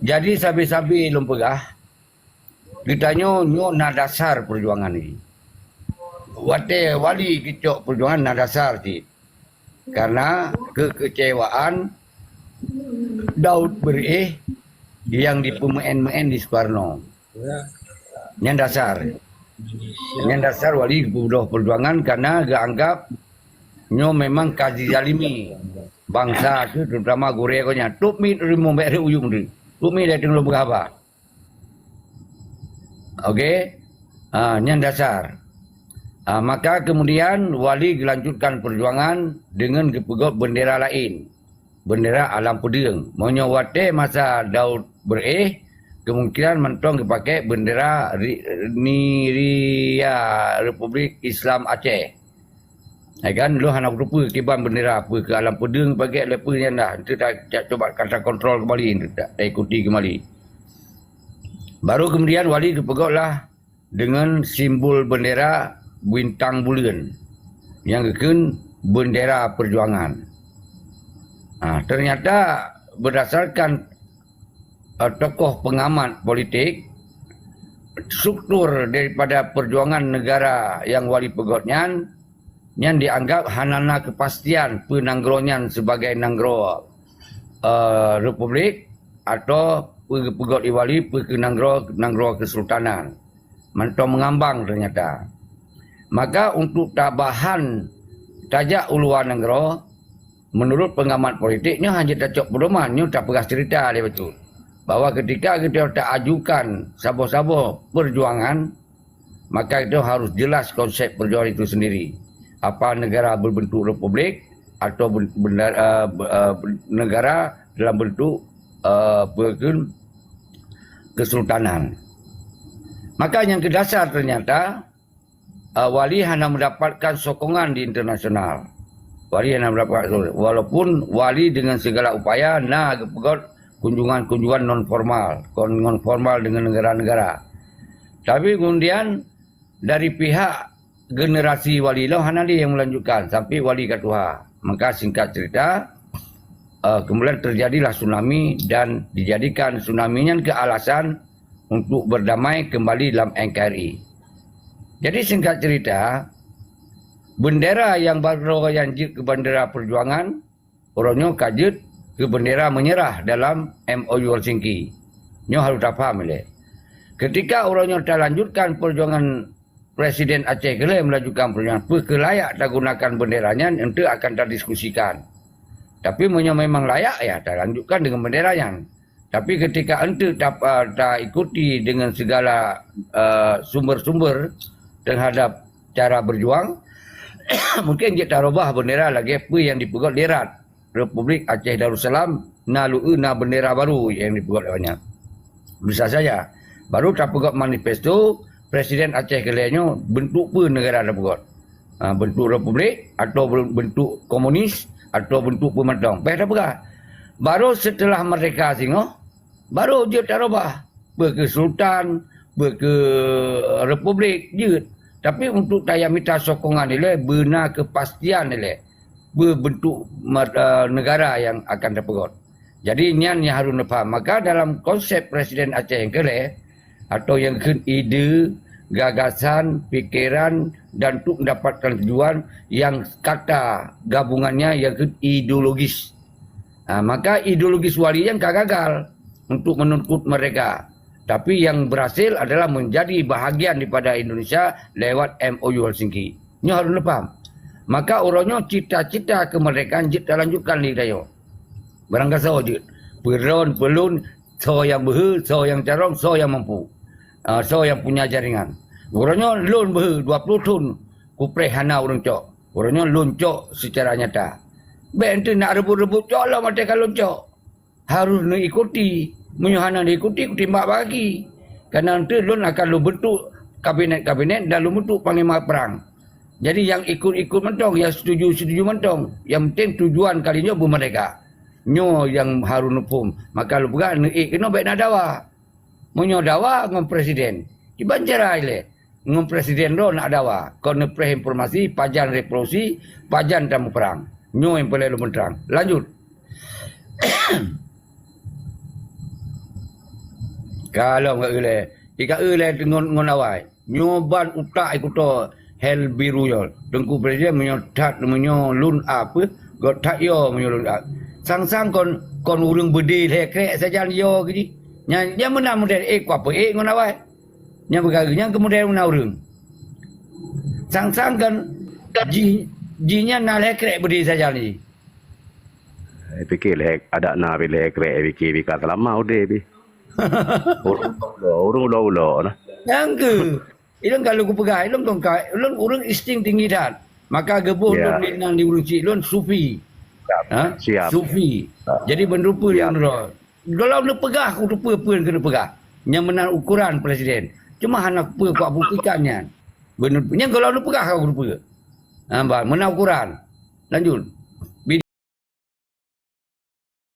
Jadi sabi-sabi lumpegah, ditanya nyo na dasar perjuangan ni. Wate wali kicok perjuangan na dasar ti. Karena kekecewaan Daud Bereh yang di pemain-main di Soekarno. Yang dasar wali budoh perjuangan karena gak anggap nyo memang kazi zalimi bangsa tu terutama Korea konya. Tuk mi rimo mek ujung tu. Tuk mi dah tengok berapa. Okey. Yang dasar. Maka kemudian wali gelanjutkan perjuangan dengan kepegot bendera lain. Bendera Alam Pedang. Menyawate masa Daud Bereh, kemungkinan mentong dipakai bendera Niria Republik Islam Aceh. Kan lu hana rupa kiban bendera apa ke Alam Pedang pakai lepa ni dah. Itu tak coba kata kontrol kembali, tak ikuti kembali. Baru kemudian wali kepegotlah dengan simbol bendera bintang bulan yang kekun bendera perjuangan. Ternyata berdasarkan tokoh pengamat politik, struktur daripada perjuangan negara yang wali pegotnya yang dianggap hanana kepastian penanggronya sebagai nanggro republik atau pegot wali ke nanggro kesultanan. Mantau mengambang ternyata. Maka untuk tabahan tajak uluan nanggro, menurut pengamat politiknya hanya tak pedoman, ni tak pegas cerita dia betul. Bahawa ketika kita tak ajukan sabo-sabo perjuangan, maka itu harus jelas konsep perjuangan itu sendiri. Apa negara berbentuk republik atau negara dalam bentuk kesultanan. Maka yang kedasar ternyata wali hanya mendapatkan sokongan di internasional. Wali hanya mendapatkan, walaupun wali dengan segala upaya nak pegot kunjungan-kunjungan non formal dengan negara-negara. Tapi kemudian dari pihak generasi wali lah hanya dia yang melanjutkan sampai wali ketua. Maka singkat cerita, kemudian terjadilah tsunami dan dijadikan tsunami-nya ke alasan untuk berdamai kembali dalam NKRI. Jadi singkat cerita, bendera yang baru yang ke bendera perjuangan, orangnya kajet ke bendera menyerah dalam MOU Helsinki. Nyo harus tak faham le. Ketika orangnya tak lanjutkan perjuangan Presiden Aceh Kelai melanjutkan perjuangan, kelayak tak gunakan benderanya, itu akan tak diskusikan. Tapi memang layak ya, tak lanjutkan dengan benderanya. Tapi ketika ente tak ikuti dengan segala sumber-sumber terhadap cara berjuang, mungkin dia tak robah bendera lagi apa yang dipegot Lirat Republik Aceh Darussalam na bendera baru yang dipegot banyak. Bisa saja. Baru tak pegot manifesto Presiden Aceh Kelainya bentuk apa negara dah pegot. Bentuk republik atau bentuk komunis atau bentuk pemerintah. Dah pegat. Baru setelah merdeka singo, baru dia tak robah. Ke sultan, ke republik je. Tapi untuk tayang minta sokongan dia benar kepastian dia berbentuk negara yang akan terpegot. Jadi ni yang harus faham. Maka dalam konsep Presiden Aceh yang Kelai atau yang ide, gagasan, fikiran dan untuk mendapatkan tujuan yang kata gabungannya yang ideologis. Maka ideologis wali yang gagal untuk menuntut mereka. Tapi yang berhasil adalah menjadi bahagian daripada Indonesia lewat MOU Helsinki. Ini harus faham. Maka orangnya cita-cita kemerdekaan kita lanjutkan ni dayo. Barang kasau je. Pelun, so yang behe, so yang carong, so yang mampu. So yang punya jaringan. Orangnya lun behe 20 tahun. Kupreh hana orang cok. Orangnya lun cok secara nyata. Baik ente nak rebut-rebut cok lah mati kalau cok. Harus nak ikuti. Menyuhana diikuti mak bagi. Kerana nanti lun akan lu bentuk kabinet-kabinet dan lu bentuk panglima perang. Jadi yang ikut-ikut mentong, yang setuju-setuju mentong. Yang penting tujuan kalinya bermerdeka. Nyo yang harus nupum. Maka lu pegang kena baik nak dawa. Menyo dawa dengan presiden. Iban cerai le. Dengan presiden lo nak dawa. Kau nepres informasi, pajan revolusi, pajan tamu perang. Nyo yang boleh lu menterang. Lanjut. Kalau enggak gile. Ika ngon awai. Nyoban utak ikuto hel biru yo. Dengku presiden menyotat menyolun apa? Gotak yo menyolun apa? Sang-sang kon urung bedi lekrek saja yo gini. Nya menang model ku apa ngon awai. Nya bergaganya kemudian menang urung. Sang-sang kan jinya na lekrek bedi saja ni. Fikir lek ada na bi lekrek fikir bikat lama udah bi. Urung ulo nah. Yang ke? Ilong kalau ku pegang, ilong tongkai, urung insting tinggi dan. Maka gebuh Ya. lon lenang di urung cik, lon sufi. Ha? Siap. Sufi. Jadi berupa yang ro. Kalau nak pegah, aku rupa pun kena pegah. Yang menang ukuran presiden. Cuma anak apa kau buktikannya. Benar. Yang kalau nak pegah aku rupa. Ha, menang ukuran. Lanjut.